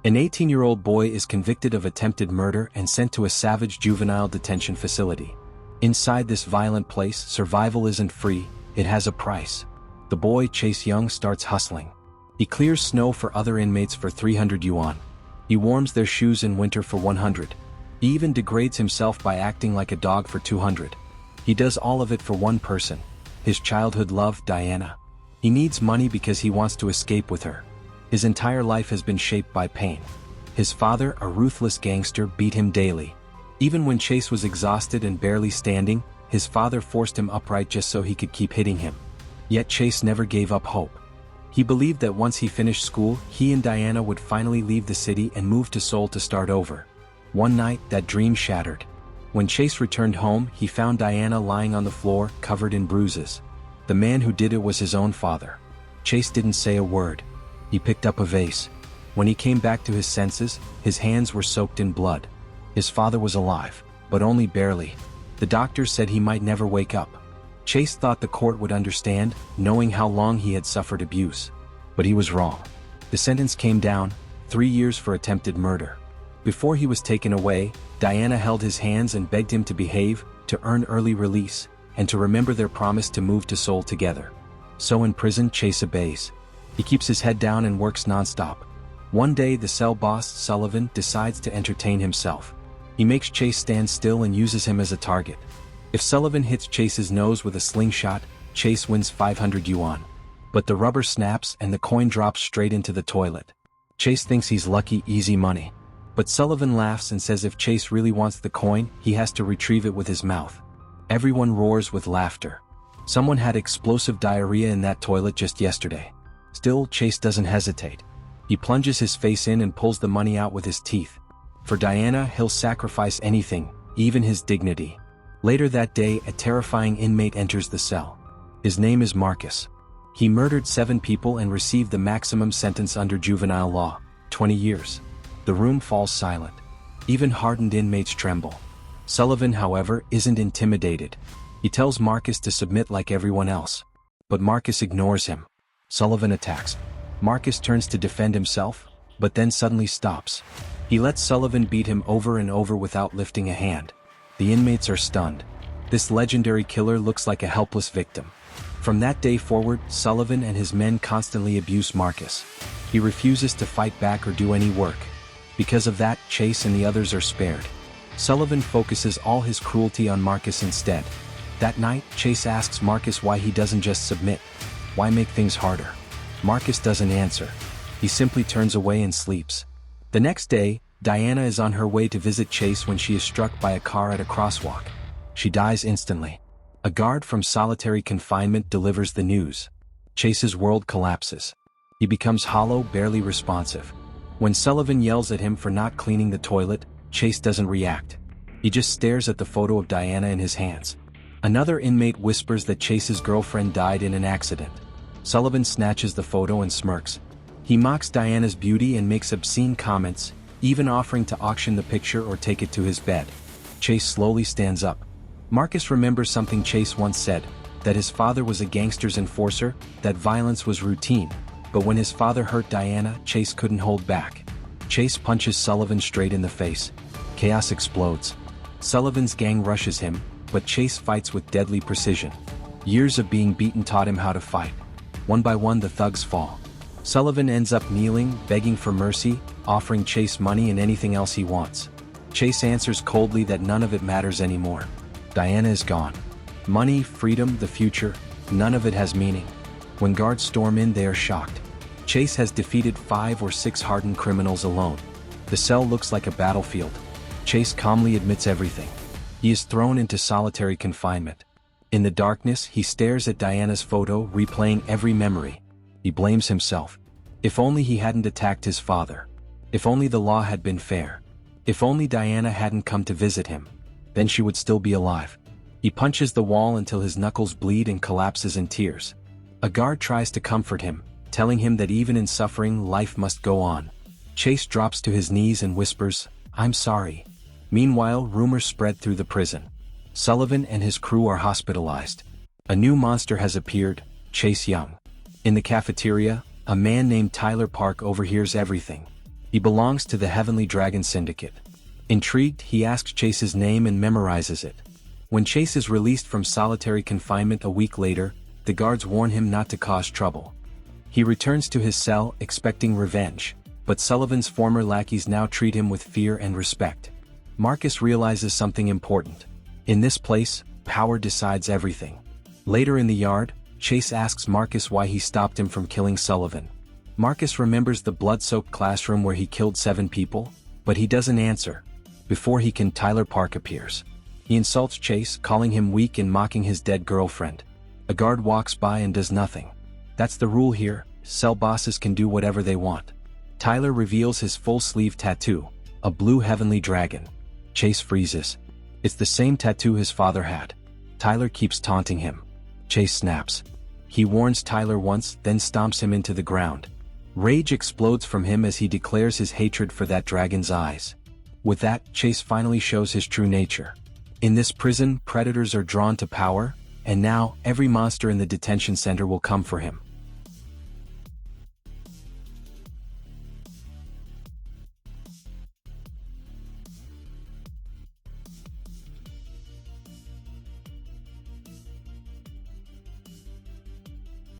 An 18-year-old boy is convicted of attempted murder and sent to a savage juvenile detention facility. Inside this violent place, survival isn't free, it has a price. The boy, Cheongmin, starts hustling. He clears snow for other inmates for 300 yuan. He warms their shoes in winter for 100. He even degrades himself by acting like a dog for 200. He does all of it for one person, his childhood love, Dayeon. He needs money because he wants to escape with her. His entire life has been shaped by pain. His father, a ruthless gangster, beat him daily. Even when Chase was exhausted and barely standing, his father forced him upright just so he could keep hitting him. Yet Chase never gave up hope. He believed that once he finished school, he and Dayeon would finally leave the city and move to Seoul to start over. One night, that dream shattered. When Chase returned home, he found Dayeon lying on the floor, covered in bruises. The man who did it was his own father. Chase didn't say a word. He picked up a vase. When he came back to his senses, his hands were soaked in blood. His father was alive, but only barely. The doctors said he might never wake up. Chase thought the court would understand, knowing how long he had suffered abuse. But he was wrong. The sentence came down, 3 years for attempted murder. Before he was taken away, Dayeon held his hands and begged him to behave, to earn early release, and to remember their promise to move to Seoul together. So in prison, Chase obeys. He keeps his head down and works non-stop. One day, the cell boss, Sullivan, decides to entertain himself. He makes Chase stand still and uses him as a target. If Sullivan hits Chase's nose with a slingshot, Chase wins 500 yuan. But the rubber snaps and the coin drops straight into the toilet. Chase thinks he's lucky, easy money. But Sullivan laughs and says if Chase really wants the coin, he has to retrieve it with his mouth. Everyone roars with laughter. Someone had explosive diarrhea in that toilet just yesterday. Still, Chase doesn't hesitate. He plunges his face in and pulls the money out with his teeth. For Dayeon, he'll sacrifice anything, even his dignity. Later that day, a terrifying inmate enters the cell. His name is Marcus. He murdered 7 people and received the maximum sentence under juvenile law, 20 years. The room falls silent. Even hardened inmates tremble. Sullivan, however, isn't intimidated. He tells Marcus to submit like everyone else. But Marcus ignores him. Sullivan attacks. Marcus turns to defend himself, but then suddenly stops. He lets Sullivan beat him over and over without lifting a hand. The inmates are stunned. This legendary killer looks like a helpless victim. From that day forward, Sullivan and his men constantly abuse Marcus. He refuses to fight back or do any work. Because of that, Chase and the others are spared. Sullivan focuses all his cruelty on Marcus instead. That night, Chase asks Marcus why he doesn't just submit. Why make things harder? Marcus doesn't answer. He simply turns away and sleeps. The next day, Dayeon is on her way to visit Chase when she is struck by a car at a crosswalk. She dies instantly. A guard from solitary confinement delivers the news. Chase's world collapses. He becomes hollow, barely responsive. When Sullivan yells at him for not cleaning the toilet, Chase doesn't react. He just stares at the photo of Dayeon in his hands. Another inmate whispers that Chase's girlfriend died in an accident. Sullivan snatches the photo and smirks. He mocks Dayeon's beauty and makes obscene comments, even offering to auction the picture or take it to his bed. Chase slowly stands up. Marcus remembers something Chase once said, that his father was a gangster's enforcer, that violence was routine, but when his father hurt Dayeon, Chase couldn't hold back. Chase punches Sullivan straight in the face. Chaos explodes. Sullivan's gang rushes him, but Chase fights with deadly precision. Years of being beaten taught him how to fight. One by one the thugs fall. Sullivan ends up kneeling, begging for mercy, offering Chase money and anything else he wants. Chase answers coldly that none of it matters anymore. Dayeon is gone. Money, freedom, the future, none of it has meaning. When guards storm in, they are shocked. Chase has defeated 5 or 6 hardened criminals alone. The cell looks like a battlefield. Chase calmly admits everything. He is thrown into solitary confinement. In the darkness, he stares at Dayeon's photo, replaying every memory. He blames himself. If only he hadn't attacked his father. If only the law had been fair. If only Dayeon hadn't come to visit him. Then she would still be alive. He punches the wall until his knuckles bleed and collapses in tears. A guard tries to comfort him, telling him that even in suffering, life must go on. Chase drops to his knees and whispers, "I'm sorry." Meanwhile, rumors spread through the prison. Sullivan and his crew are hospitalized. A new monster has appeared, Cheongmin. In the cafeteria, a man named Tyler Park overhears everything. He belongs to the Heavenly Dragon Syndicate. Intrigued, he asks Chase's name and memorizes it. When Chase is released from solitary confinement a week later, the guards warn him not to cause trouble. He returns to his cell, expecting revenge, but Sullivan's former lackeys now treat him with fear and respect. Marcus realizes something important. In this place, power decides everything. Later in the yard, Chase asks Marcus why he stopped him from killing Sullivan. Marcus remembers the blood-soaked classroom where he killed 7 people, but he doesn't answer. Before he can, Tyler Park appears. He insults Chase, calling him weak and mocking his dead girlfriend. A guard walks by and does nothing. That's the rule here, cell bosses can do whatever they want. Tyler reveals his full-sleeve tattoo, a blue heavenly dragon. Chase freezes. It's the same tattoo his father had. Tyler keeps taunting him. Chase snaps. He warns Tyler once, then stomps him into the ground. Rage explodes from him as he declares his hatred for that dragon's eyes. With that, Chase finally shows his true nature. In this prison, predators are drawn to power, and now, every monster in the detention center will come for him.